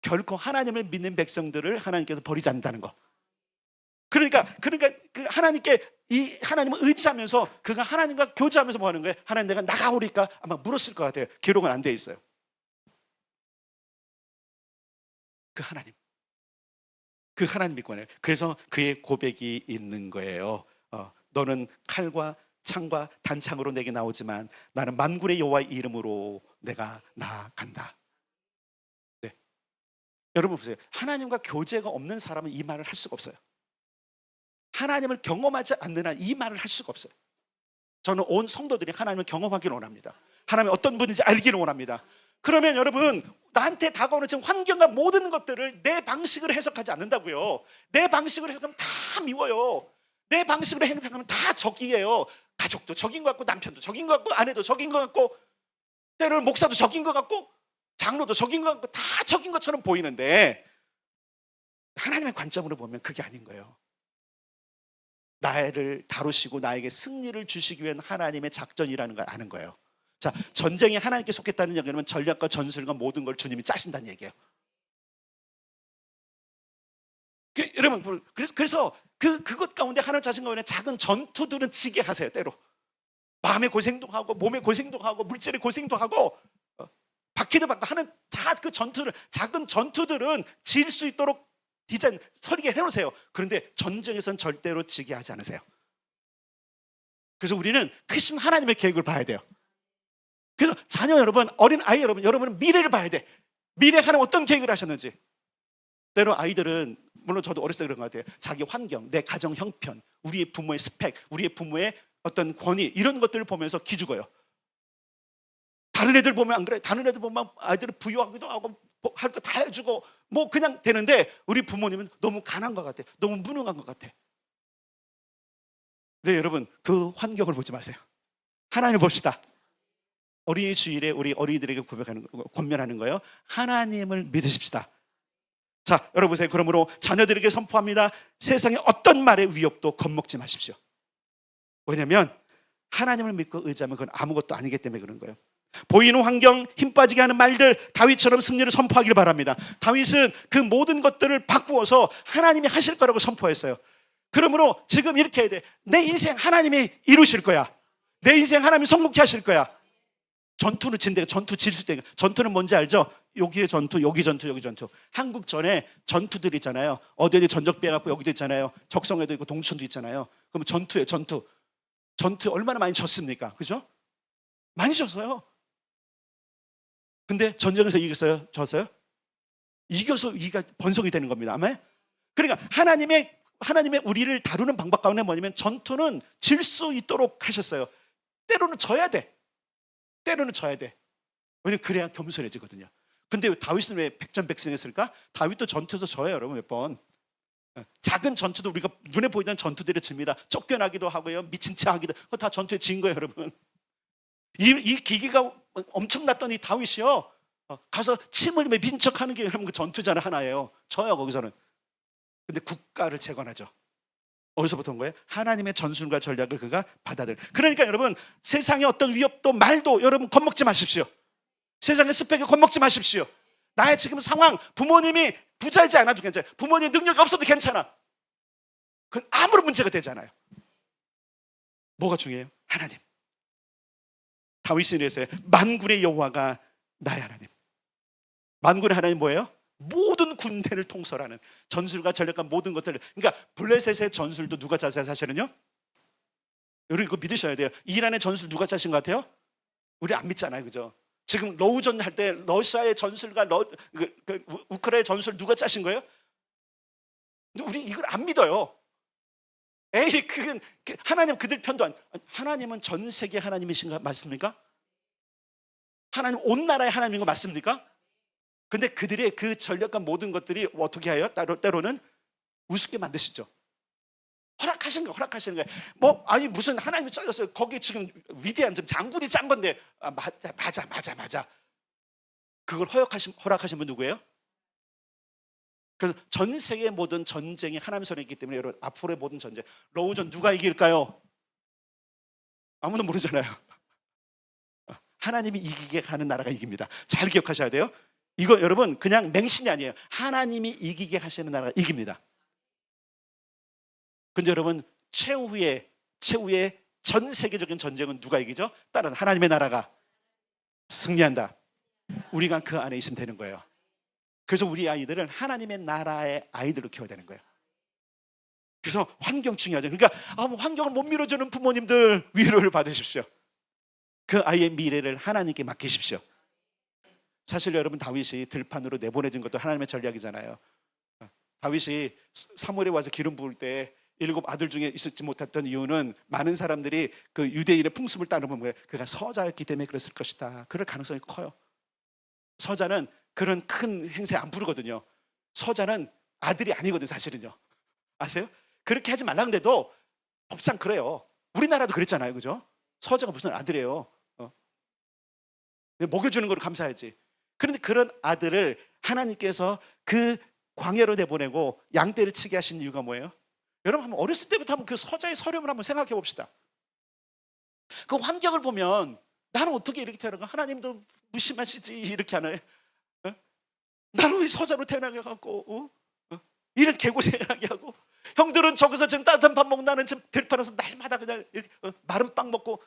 결코 하나님을 믿는 백성들을 하나님께서 버리지 않는다는 거. 그러니까 그 하나님께, 이 하나님을 의지하면서 그가 하나님과 교제하면서 뭐 하는 거예요? 하나님, 내가 나가오리까? 아마 물었을 것 같아요. 기록은 안 돼 있어요. 그 하나님 믿고 하네요. 그래서 그의 고백이 있는 거예요. 너는 칼과 창과 단창으로 내게 나오지만 나는 만군의 여호와의 이름으로 내가 나아간다. 네. 여러분 보세요. 하나님과 교제가 없는 사람은 이 말을 할 수가 없어요. 하나님을 경험하지 않는 한 이 말을 할 수가 없어요. 저는 온 성도들이 하나님을 경험하기를 원합니다. 하나님이 어떤 분인지 알기를 원합니다. 그러면 여러분, 나한테 다가오는 지금 환경과 모든 것들을 내 방식으로 해석하지 않는다고요. 내 방식으로 해석하면 다 미워요. 내 방식으로 행동하면 다 적이에요. 가족도 적인 것 같고, 남편도 적인 것 같고, 아내도 적인 것 같고, 때로는 목사도 적인 것 같고, 장로도 적인 것 같고, 다 적인 것처럼 보이는데 하나님의 관점으로 보면 그게 아닌 거예요. 나를 다루시고 나에게 승리를 주시기 위한 하나님의 작전이라는 걸 아는 거예요. 자, 전쟁이 하나님께 속했다는 얘기는 전략과 전술과 모든 걸 주님이 짜신다는 얘기예요. 여러분, 그래서 그것 가운데 하나님 자신과 있는 작은 전투들은 지게 하세요. 때로 마음의 고생도 하고, 몸의 고생도 하고, 물질의 고생도 하고, 바퀴도 받고 하는 다 그 전투를, 작은 전투들은 질 수 있도록 디자인 설계 해놓으세요. 그런데 전쟁에서는 절대로 지게 하지 않으세요. 그래서 우리는 크신 하나님의 계획을 봐야 돼요. 그래서 자녀 여러분, 어린 아이 여러분, 여러분은 미래를 봐야 돼. 미래 하나님 어떤 계획을 하셨는지. 때로 아이들은, 물론 저도 어렸을 때 그런 것 같아요. 자기 환경, 내 가정 형편, 우리의 부모의 스펙, 우리의 부모의 어떤 권위, 이런 것들을 보면서 기죽어요. 다른 애들 보면 안 그래. 다른 애들 보면 아이들을 부유하기도 하고 할 거 다 해주고 뭐 그냥 되는데, 우리 부모님은 너무 가난한 것 같아. 너무 무능한 것 같아. 네, 여러분, 그 환경을 보지 마세요. 하나님을 봅시다. 어린이 주일에 우리 어린이들에게 권면하는 거예요. 하나님을 믿으십시다. 자, 여러분 보세요. 그러므로 자녀들에게 선포합니다. 세상의 어떤 말의 위협도 겁먹지 마십시오. 왜냐하면 하나님을 믿고 의지하면 그건 아무것도 아니기 때문에 그런 거예요. 보이는 환경, 힘 빠지게 하는 말들, 다윗처럼 승리를 선포하기를 바랍니다. 다윗은 그 모든 것들을 바꾸어서 하나님이 하실 거라고 선포했어요. 그러므로 지금 이렇게 해야 돼. 내 인생 하나님이 이루실 거야. 내 인생 하나님이 성공케 하실 거야. 전투는 진대, 전투 질수 때, 전투는 뭔지 알죠? 여기에 전투, 여기 전투, 여기 전투. 한국 전에 전투들 있잖아요. 어디 전적비에 갖고 여기도 있잖아요. 적성에도 있고 동천도 있잖아요. 그럼 전투예요, 전투. 전투 얼마나 많이 졌습니까? 그죠? 많이 졌어요. 근데 전쟁에서 이겼어요? 졌어요? 이겨서 이가 번성이 되는 겁니다. 아멘? 그러니까 하나님의 우리를 다루는 방법 가운데 뭐냐면 전투는 질 수 있도록 하셨어요. 때로는 져야 돼. 때로는 져야 돼. 왜냐면 그래야 겸손해지거든요. 근데 다윗은 왜 백전백승했을까? 다윗도 전투에서 져요, 여러분, 몇 번. 작은 전투도 우리가 눈에 보이던 전투들이 집니다. 쫓겨나기도 하고요, 미친 체 하기도, 그거 다 전투에 진 거예요, 여러분. 이 기기가 엄청났던 이 다윗이요, 가서 침 흘리며 민척하는 게 여러분 그 전투잖아, 하나예요. 져요, 거기서는. 근데 국가를 재건하죠. 어디서부터 온 거예요? 하나님의 전술과 전략을 그가 받아들. 그러니까 여러분, 세상의 어떤 위협도 말도 여러분 겁먹지 마십시오. 세상의 스펙에 겁먹지 마십시오. 나의 지금 상황, 부모님이 부자이지 않아도 괜찮아요. 부모님 능력이 없어도 괜찮아. 그건 아무런 문제가 되지 않아요. 뭐가 중요해요? 하나님. 다윗이 이랬어요. 만군의 여호와가 나의 하나님. 만군의 하나님 뭐예요? 모든 군대를 통솔하는, 전술과 전략과 모든 것들을. 그러니까 블레셋의 전술도 누가 짜세요? 사실은요, 여러분 이거 믿으셔야 돼요. 이란의 전술 누가 짜신 것 같아요? 우리 안 믿잖아요, 그죠? 지금 러우전 할 때 러시아의 전술과 우크라이나의 전술 누가 짜신 거예요? 근데 우리 이걸 안 믿어요. 에이, 그건 하나님 그들 편도 안. 하나님은 전 세계 하나님이신가? 맞습니까? 하나님 온 나라의 하나님인 거 맞습니까? 근데 그들의 그 전략과 모든 것들이 어떻게 해요? 때로는 우습게 만드시죠. 허락하시는 거예요. 뭐, 아니, 무슨 하나님이 짜셨어요. 거기 지금 위대한 장군이 짠 건데, 맞아. 그걸 허락하신 분 누구예요? 그래서 전 세계 모든 전쟁이 하나님 손에 있기 때문에 여러분, 앞으로의 모든 전쟁, 러우전 누가 이길까요? 아무도 모르잖아요. 하나님이 이기게 하는 나라가 이깁니다. 잘 기억하셔야 돼요. 이거 여러분 그냥 맹신이 아니에요. 하나님이 이기게 하시는 나라가 이깁니다. 근데 여러분, 최후의 전 세계적인 전쟁은 누가 이기죠? 다른 하나님의 나라가 승리한다. 우리가 그 안에 있으면 되는 거예요. 그래서 우리 아이들은 하나님의 나라의 아이들로 키워야 되는 거예요. 그래서 환경 중요하죠. 그러니까 환경을 못 밀어주는 부모님들 위로를 받으십시오. 그 아이의 미래를 하나님께 맡기십시오. 사실 여러분, 다윗이 들판으로 내보내진 것도 하나님의 전략이잖아요. 다윗이 사무엘에 와서 기름 부을 때 7 아들 중에 있었지 못했던 이유는 많은 사람들이 그 유대인의 풍습을 따르면 뭐예요? 그가 서자였기 때문에 그랬을 것이다. 그럴 가능성이 커요. 서자는 그런 큰 행사에 안 부르거든요. 서자는 아들이 아니거든요, 사실은요. 아세요? 그렇게 하지 말라는데도 법상 그래요. 우리나라도 그랬잖아요, 그죠? 서자가 무슨 아들이에요? 먹여주는 거로 감사하지. 그런데 그런 아들을 하나님께서 그 광야로 내보내고 양떼를 치게 하신 이유가 뭐예요? 여러분, 한번 어렸을 때부터 한번 그 서자의 서름을 한번 생각해 봅시다. 그 환경을 보면 나는 어떻게 이렇게 태어나가? 하나님도 무심하시지 이렇게 하나요? 나는 왜 서자로 태어나게 갖고 이런 개고생하게 하고, 형들은 저기서 지금 따뜻한 밥 먹고 나는 지금 들판에서 날마다 그냥 마른 빵 먹고.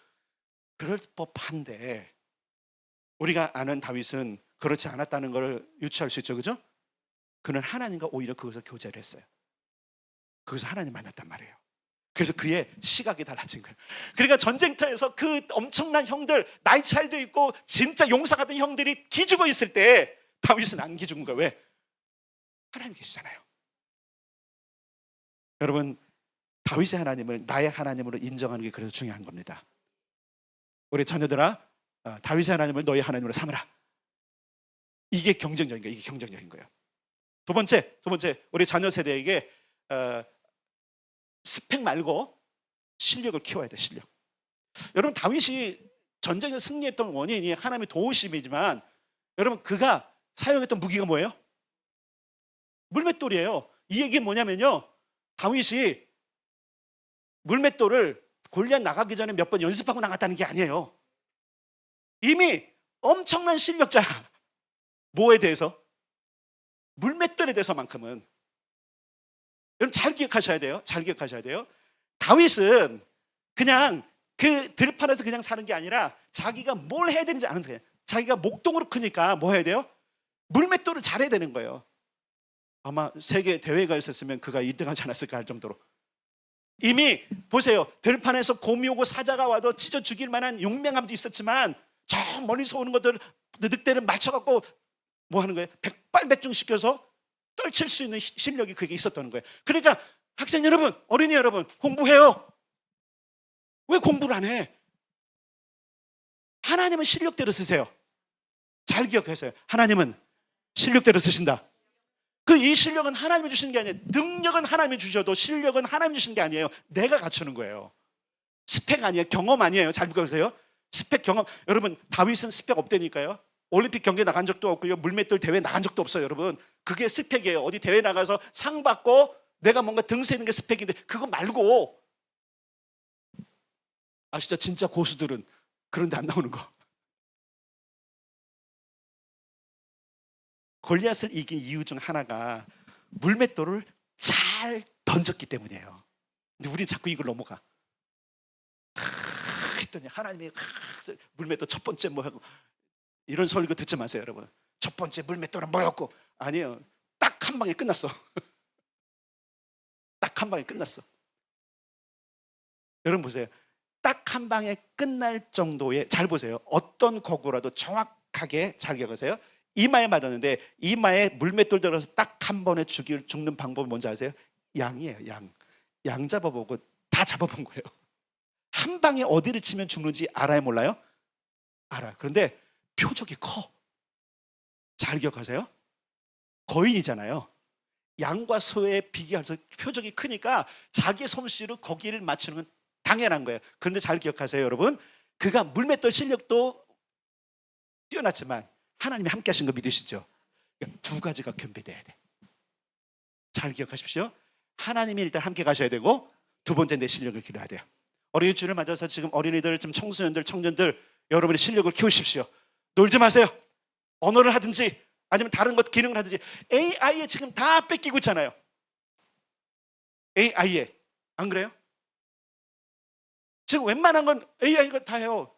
그럴 법한데 우리가 아는 다윗은 그렇지 않았다는 걸 유추할 수 있죠, 그죠? 그는 하나님과 오히려 그것을 교제를 했어요. 거기서 하나님 만났단 말이에요. 그래서 그의 시각이 달라진 거예요. 그러니까 전쟁터에서 그 엄청난 형들, 나이 차이도 있고 진짜 용사 같은 형들이 기죽어 있을 때 다윗은 안 기죽은 거예요. 왜? 하나님 계시잖아요. 여러분, 다윗의 하나님을 나의 하나님으로 인정하는 게 그래서 중요한 겁니다. 우리 자녀들아, 다윗의 하나님을 너의 하나님으로 삼으라. 이게 경쟁적인 거예요. 이게 경쟁적인 거예요. 두 번째, 우리 자녀 세대에게 스펙 말고 실력을 키워야 돼. 실력. 여러분, 다윗이 전쟁에서 승리했던 원인이 하나님의 도우심이지만, 여러분, 그가 사용했던 무기가 뭐예요? 물맷돌이에요. 이 얘기는 뭐냐면요, 다윗이 물맷돌을 골리앗 나가기 전에 몇 번 연습하고 나갔다는 게 아니에요. 이미 엄청난 실력자야. 뭐에 대해서? 물맷돌에 대해서만큼은. 여러분, 잘 기억하셔야 돼요. 다윗은 그냥 그 들판에서 그냥 사는 게 아니라 자기가 뭘 해야 되는지 아는 거예요. 자기가 목동으로 크니까 뭐 해야 돼요? 물맷돌을 잘해야 되는 거예요. 아마 세계 대회가 있었으면 그가 1등 하지 않았을까 할 정도로. 이미 보세요. 들판에서 곰이 오고 사자가 와도 찢어 죽일 만한 용맹함도 있었지만 저 멀리서 오는 것들 늑대를 맞춰갖고 뭐 하는 거예요? 백발백중시켜서 떨칠 수 있는 실력이 그게 있었다는 거예요. 그러니까 학생 여러분, 어린이 여러분, 공부해요. 왜 공부를 안 해? 하나님은 실력대로 쓰세요. 잘 기억하세요. 하나님은 실력대로 쓰신다. 이 실력은 하나님이 주시는 게 아니에요. 능력은 하나님이 주셔도 실력은 하나님이 주시는 게 아니에요. 내가 갖추는 거예요. 스펙 아니에요. 경험 아니에요. 잘 보세요. 스펙 경험. 여러분, 다윗은 스펙 없다니까요. 올림픽 경기에 나간 적도 없고요. 물맷돌 대회 나간 적도 없어요. 여러분, 그게 스펙이에요. 어디 대회 나가서 상 받고 내가 뭔가 등수 있는 게 스펙인데, 그거 말고 아시죠? 진짜 고수들은 그런데 안 나오는 거. 골리앗을 이긴 이유 중 하나가 물맷돌을 잘 던졌기 때문이에요. 근데 우리는 자꾸 이걸 넘어가. 했더니 하나님이 물맷돌 첫 번째 뭐 하고, 이런 설교 듣지 마세요, 여러분. 첫 번째 물맷돌은 뭐였고. 아니에요. 딱 한 방에 끝났어. 딱 한 방에 끝났어. 여러분 보세요. 딱 한 방에 끝날 정도의, 잘 보세요. 어떤 거구라도 정확하게 잘 기억하세요. 이마에 맞았는데 이마에 물맷돌 들어서 딱 한 번에 죽는 방법이 뭔지 아세요? 양이에요. 양 잡아보고 다 잡아본 거예요. 한 방에 어디를 치면 죽는지 알아요, 몰라요? 알아요. 그런데 표적이 커. 잘 기억하세요. 거인이잖아요. 양과 소의 비교해서 표적이 크니까 자기 솜씨로 거기를 맞추는 건 당연한 거예요. 그런데 잘 기억하세요, 여러분. 그가 물맷돌 실력도 뛰어났지만 하나님이 함께 하신 거 믿으시죠? 그러니까 두 가지가 겸비돼야 돼. 잘 기억하십시오. 하나님이 일단 함께 가셔야 되고, 두 번째 내 실력을 기르어야 돼요. 어린이 주를 맞아서 지금 어린이들, 지금 청소년들, 청년들, 여러분의 실력을 키우십시오. 놀지 마세요. 언어를 하든지 아니면 다른 것 기능을 하든지. AI에 지금 다 뺏기고 있잖아요. AI에. 안 그래요? 지금 웬만한 건 AI가 다 해요.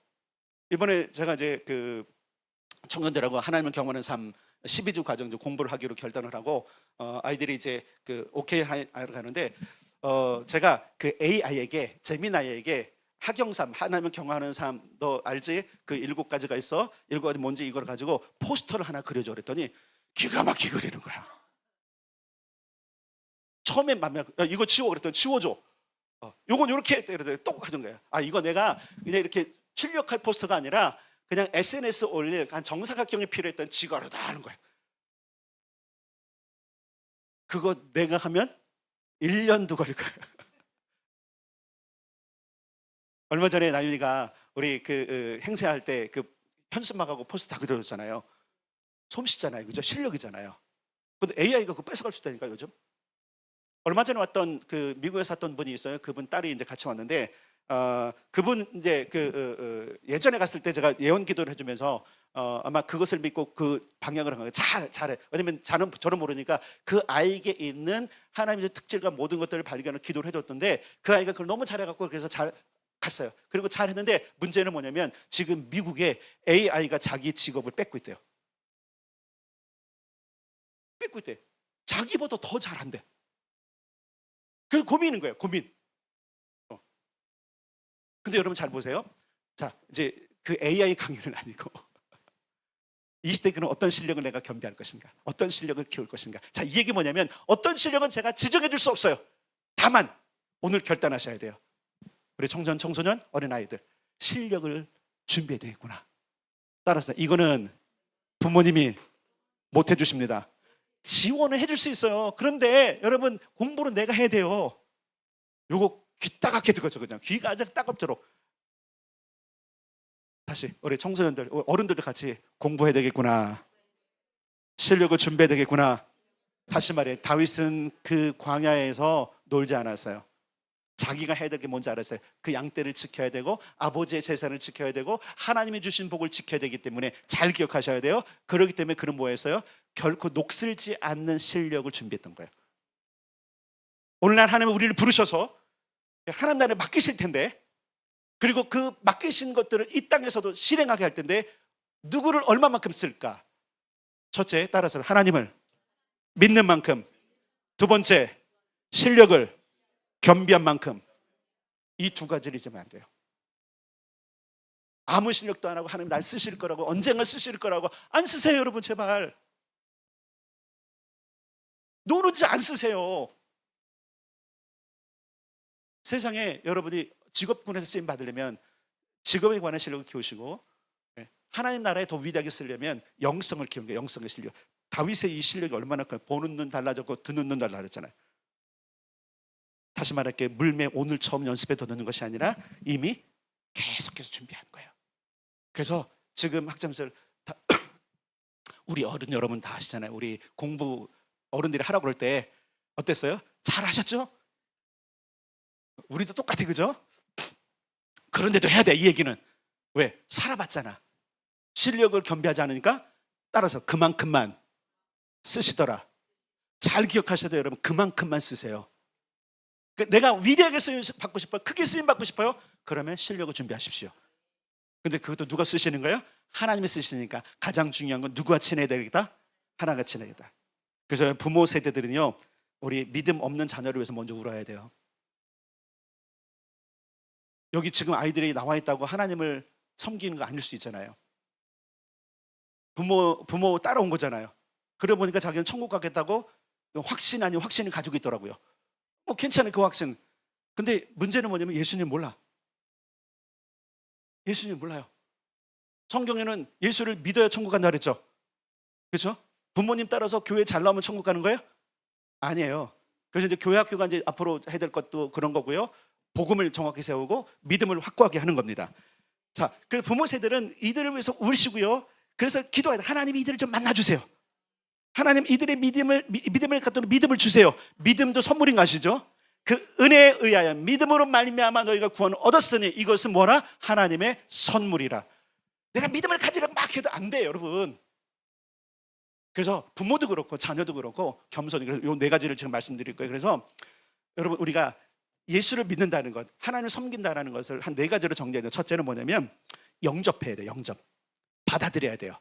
이번에 제가 이제 그 청년들하고 하나님을 경험하는 삶 12주 과정 공부를 하기로 결단을 하고, 아이들이 이제 그 오케이 하러 가는데, 제가 그 AI에게, 제미나이에게 학영삼, 하나님을 경험하는 삶, 너 알지? 그 7가지가 있어. 7가지 뭔지 이걸 가지고 포스터를 하나 그려줘 그랬더니 기가 막히게 그리는 거야. 처음에 맘에 이거 지워 그랬더니 지워줘. 요건 이렇게 그랬더니 또 하는 거야. 이거 내가 그냥 이렇게 출력할 포스터가 아니라 그냥 SNS 올릴 한 정사각형이 필요했던 지거로 다 하는 거야. 그거 내가 하면 1년도 걸릴 거야. 얼마 전에 나윤이가 우리 그 행세할 때 그 현수막하고 포스터 다 그려줬잖아요. 솜씨잖아요, 그죠? 실력이잖아요. 근데 AI가 그거 뺏어갈 수 있다니까 요즘. 얼마 전에 왔던 그 미국에서 왔던 분이 있어요. 그분 딸이 이제 같이 왔는데, 그분 이제 예전에 갔을 때 제가 예언 기도를 해주면서 아마 그것을 믿고 그 방향을 한 거예요. 잘해. 왜냐면 저는 모르니까 그 아이에게 있는 하나님의 특질과 모든 것들을 발견을 기도를 해줬던데, 그 아이가 그걸 너무 잘해갖고 그래서 잘 갔어요. 그리고 잘했는데 문제는 뭐냐면 지금 미국에 AI가 자기 직업을 뺏고 있대요. 뺏고 있대. 자기보다 더 잘한대. 그래서 고민인 거예요. 고민. 근데 여러분 잘 보세요. 자, 이제 그 AI 강의는 아니고 이 시대에 그럼 어떤 실력을 내가 겸비할 것인가, 어떤 실력을 키울 것인가. 자, 이 얘기 뭐냐면 어떤 실력은 제가 지정해 줄 수 없어요. 다만 오늘 결단하셔야 돼요. 우리 청소년, 어린아이들 실력을 준비해야 되겠구나. 따라서 이거는 부모님이 못 해주십니다. 지원을 해줄 수 있어요. 그런데 여러분 공부는 내가 해야 돼요. 요거 귀 따갑게 듣거죠. 그냥 귀가 아주 따갑도록. 다시 우리 청소년들, 어른들도 같이 공부해야 되겠구나. 실력을 준비해야 되겠구나. 다시 말해, 다윗은 그 광야에서 놀지 않았어요. 자기가 해야 될 게 뭔지 알았어요. 그 양떼를 지켜야 되고 아버지의 재산을 지켜야 되고 하나님이 주신 복을 지켜야 되기 때문에 잘 기억하셔야 돼요. 그렇기 때문에 그는 뭐 했어요? 결코 녹슬지 않는 실력을 준비했던 거예요. 오늘날 하나님은 우리를 부르셔서 하나님 나라를 맡기실 텐데, 그리고 그 맡기신 것들을 이 땅에서도 실행하게 할 텐데 누구를 얼마만큼 쓸까? 첫째, 따라서 하나님을 믿는 만큼. 두 번째, 실력을 겸비한 만큼. 이 두 가지를 잊으면 안 돼요. 아무 실력도 안 하고 하나님 날 쓰실 거라고, 언젠가 쓰실 거라고 안 쓰세요. 여러분 제발 노는지 안 쓰세요. 세상에 여러분이 직업군에서 쓰임 받으려면 직업에 관한 실력을 키우시고, 하나님 나라에 더 위대하게 쓰려면 영성을 키우는 거예요. 영성의 실력. 다윗의 이 실력이 얼마나 커요. 보는 눈 달라졌고 듣는 눈 달라졌잖아요. 다시 말할게, 물매 오늘 처음 연습에 더 넣는 것이 아니라 이미 계속해서 준비한 거예요. 그래서 지금 학점들 우리 어른 여러분 다 아시잖아요. 우리 공부 어른들이 하라고 그럴 때 어땠어요? 잘하셨죠? 우리도 똑같아, 그죠? 그런데도 해야 돼, 이 얘기는. 왜? 살아봤잖아. 실력을 겸비하지 않으니까 따라서 그만큼만 쓰시더라. 잘 기억하셔야 돼요, 여러분. 그만큼만 쓰세요. 내가 위대하게 쓰임 받고 싶어요? 크게 쓰임 받고 싶어요? 그러면 실력을 준비하십시오. 근데 그것도 누가 쓰시는 거예요? 하나님이 쓰시니까 가장 중요한 건 누구와 친해야 되겠다? 하나님과 친해야겠다. 그래서 부모 세대들은요, 우리 믿음 없는 자녀를 위해서 먼저 울어야 돼요. 여기 지금 아이들이 나와 있다고 하나님을 섬기는 거 아닐 수 있잖아요. 부모 따라온 거잖아요. 그러다 보니까 자기는 천국 가겠다고 확신 아닌 확신을 가지고 있더라고요. 뭐 괜찮아요, 그 확신. 근데 문제는 뭐냐면 예수님 몰라. 예수님 몰라요. 성경에는 예수를 믿어야 천국 간다 그랬죠. 그렇죠? 부모님 따라서 교회 잘 나오면 천국 가는 거예요? 아니에요. 그래서 이제 교회 학교가 이제 앞으로 해야 될 것도 그런 거고요. 복음을 정확히 세우고 믿음을 확고하게 하는 겁니다. 자, 그래서 부모 세대는 이들을 위해서 울시고요. 그래서 기도해야 돼. 하나님 이들을 좀 만나주세요. 하나님 이들의 믿음을 갖도록 믿음을 주세요. 믿음도 선물인 거 아시죠? 그 은혜에 의하여 믿음으로 말미암아 너희가 구원을 얻었으니 이것은 뭐라? 하나님의 선물이라. 내가 믿음을 가지려고 막 해도 안 돼요, 여러분. 그래서 부모도 그렇고 자녀도 그렇고 겸손히, 이 네 가지를 지금 말씀드릴 거예요. 그래서 여러분, 우리가 예수를 믿는다는 것, 하나님을 섬긴다는 것을 한 네 가지로 정리해야 돼요. 첫째는 뭐냐면 영접해야 돼요. 영접. 받아들여야 돼요.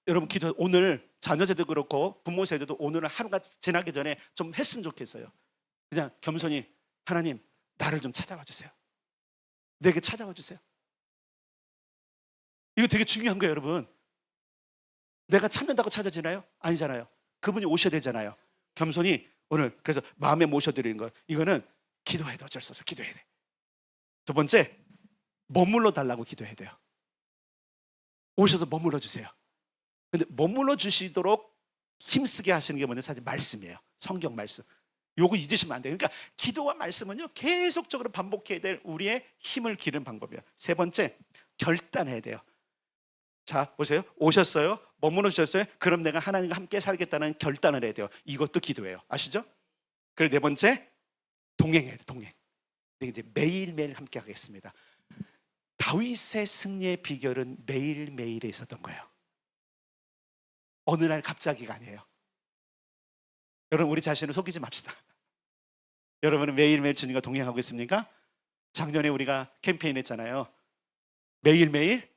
여러분 기도, 오늘 자녀 세대도 그렇고 부모 세대도 오늘은 하루가 지나기 전에 좀 했으면 좋겠어요. 그냥 겸손히 하나님 나를 좀 찾아와 주세요. 내게 찾아와 주세요. 이거 되게 중요한 거예요, 여러분. 내가 찾는다고 찾아지나요? 아니잖아요. 그분이 오셔야 되잖아요. 겸손히 오늘 그래서 마음에 모셔드리는 것, 이거는 기도해도 어쩔 수 없어. 기도해야 돼. 두 번째, 머물러 달라고 기도해야 돼요. 오셔서 머물러 주세요. 근데 머물러 주시도록 힘쓰게 하시는 게 뭐냐? 사실 말씀이에요. 성경 말씀. 요거 잊으시면 안 돼요. 그러니까 기도와 말씀은요, 계속적으로 반복해야 될 우리의 힘을 기르는 방법이에요. 세 번째, 결단해야 돼요. 자, 보세요. 오셨어요? 머물러 주셨어요? 그럼 내가 하나님과 함께 살겠다는 결단을 해야 돼요. 이것도 기도예요. 아시죠? 그리고 네 번째, 동행해야 돼요. 동행. 이제 매일매일 함께 하겠습니다. 다윗의 승리의 비결은 매일매일에 있었던 거예요. 어느 날 갑자기가 아니에요. 여러분, 우리 자신을 속이지 맙시다. 여러분은 매일매일 주님과 동행하고 있습니까? 작년에 우리가 캠페인 했잖아요. 매일매일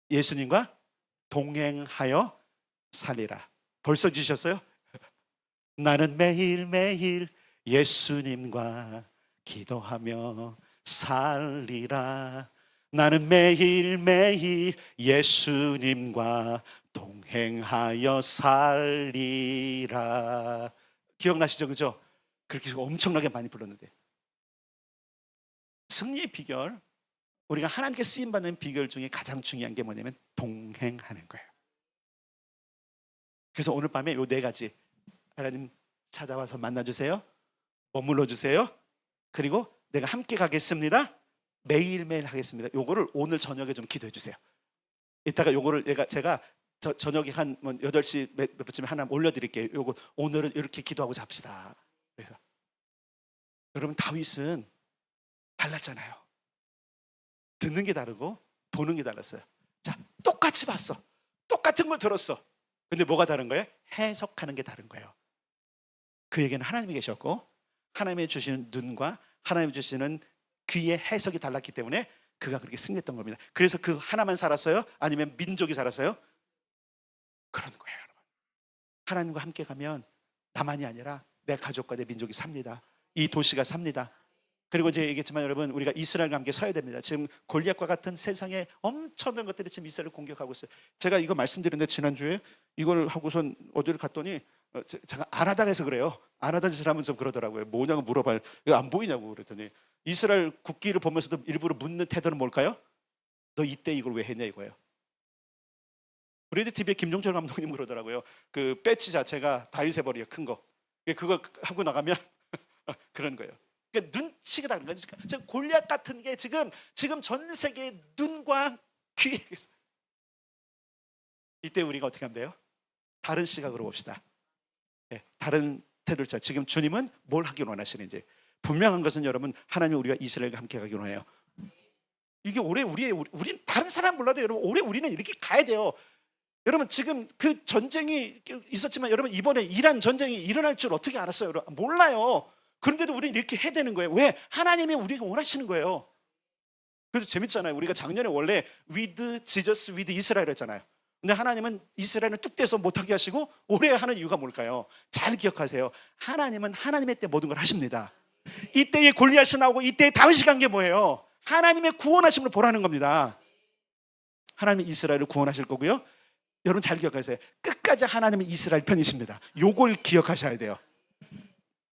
예수님과 동행하여 살리라. 벌써 지셨어요? 나는 매일매일 예수님과 기도하며 살리라. 나는 매일매일 예수님과 동행하여 살리라. 기억나시죠? 그죠? 그렇게 엄청나게 많이 불렀는데, 승리의 비결, 우리가 하나님께 쓰임받는 비결 중에 가장 중요한 게 뭐냐면 동행하는 거예요. 그래서 오늘 밤에 요 네 가지, 하나님 찾아와서 만나주세요, 머물러 주세요, 그리고 내가 함께 가겠습니다, 매일매일 하겠습니다. 요거를 오늘 저녁에 좀 기도해 주세요. 이따가 요거를 제가 저녁에 한 8시 몇 분쯤에 하나 올려드릴게요. 요거 오늘은 이렇게 기도하고자 합시다. 그래서 여러분, 다윗은 달랐잖아요. 듣는 게 다르고 보는 게 달랐어요. 자, 똑같이 봤어. 똑같은 걸 들었어. 근데 뭐가 다른 거예요? 해석하는 게 다른 거예요. 그에게는 하나님이 계셨고 하나님이 주시는 눈과 하나님이 주시는 귀의 해석이 달랐기 때문에 그가 그렇게 승리했던 겁니다. 그래서 그 하나만 살았어요? 아니면 민족이 살았어요? 그런 거예요, 여러분. 하나님과 함께 가면 나만이 아니라 내 가족과 내 민족이 삽니다. 이 도시가 삽니다. 그리고 제가 얘기했지만 여러분, 우리가 이스라엘과 함께 서야 됩니다. 지금 골리앗과 같은 세상에 엄청난 것들이 지금 이스라엘을 공격하고 있어요. 제가 이거 말씀드렸는데 지난주에 이걸 하고선 어디를 갔더니 제가 안 하다가 해서 그래요. 안 하던 짓을 하면 좀 그러더라고요. 뭐냐고 물어봐요. 이거 안 보이냐고 그랬더니 이스라엘 국기를 보면서도 일부러 묻는 태도는 뭘까요? 너 이때 이걸 왜 했냐 이거예요. 브레이드 TV의 김종철 감독님 그러더라고요. 그 배지 자체가 다윗의 벌이에요, 큰 거. 그거 하고 나가면 그런 거예요. 그러니까 눈치가 다른 거죠. 지금 골리앗 같은 게 지금 전 세계의 눈과 귀에 있어요. 이때 우리가 어떻게 하면 돼요? 다른 시각으로 봅시다. 네, 다른 태도를 쳐. 지금 주님은 뭘 하길 원하시는지. 분명한 것은 여러분, 하나님이 우리가 이스라엘과 함께 가길 원해요. 이게 올해 우리는 다른 사람 몰라도 여러분, 올해 우리는 이렇게 가야 돼요. 여러분, 지금 그 전쟁이 있었지만 여러분, 이번에 이란 전쟁이 일어날 줄 어떻게 알았어요? 여러분? 몰라요. 그런데도 우리는 이렇게 해야 되는 거예요. 왜? 하나님이 우리가 원하시는 거예요. 그래서 재밌잖아요. 우리가 작년에 원래 with Jesus, with 이스라엘 했잖아요. 근데 하나님은 이스라엘은 뚝 떼서 못하게 하시고 올해 하는 이유가 뭘까요? 잘 기억하세요. 하나님은 하나님의 때 모든 걸 하십니다. 이때에 골리앗이 나오고 이때에 다윗이 간 게 뭐예요? 하나님의 구원하심을 보라는 겁니다. 하나님이 이스라엘을 구원하실 거고요. 여러분 잘 기억하세요. 끝까지 하나님은 이스라엘 편이십니다. 요걸 기억하셔야 돼요.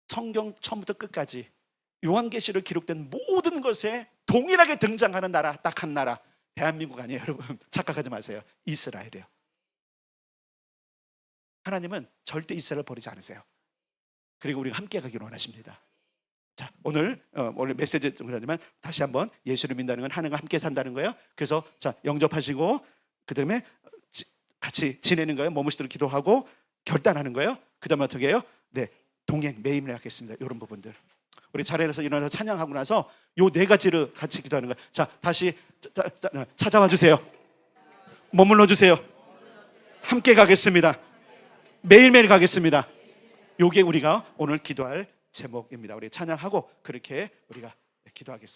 성경 처음부터 끝까지 요한계시록 기록된 모든 것에 동일하게 등장하는 나라, 딱 한 나라. 대한민국 아니에요, 여러분. 착각하지 마세요. 이스라엘이에요. 하나님은 절대 이스라엘을 버리지 않으세요. 그리고 우리가 함께 가기를 원하십니다. 자, 오늘 메시지 좀 그러지만 다시 한번 예수를 믿는다는 건 하나님과 함께 산다는 거예요. 그래서 자, 영접하시고 그 다음에 같이 지내는 거예요. 머무시도록 기도하고 결단하는 거예요. 그 다음에 어떻게 해요? 네, 동행, 매임을 하겠습니다. 이런 부분들. 우리 자리에서 일어나서 찬양하고 나서 요 네 가지를 같이 기도하는 거예요. 자, 다시 찾아와 주세요. 머물러 주세요. 함께 가겠습니다. 매일매일 가겠습니다. 요게 우리가 오늘 기도할 제목입니다. 우리 찬양하고 그렇게 우리가 기도하겠습니다.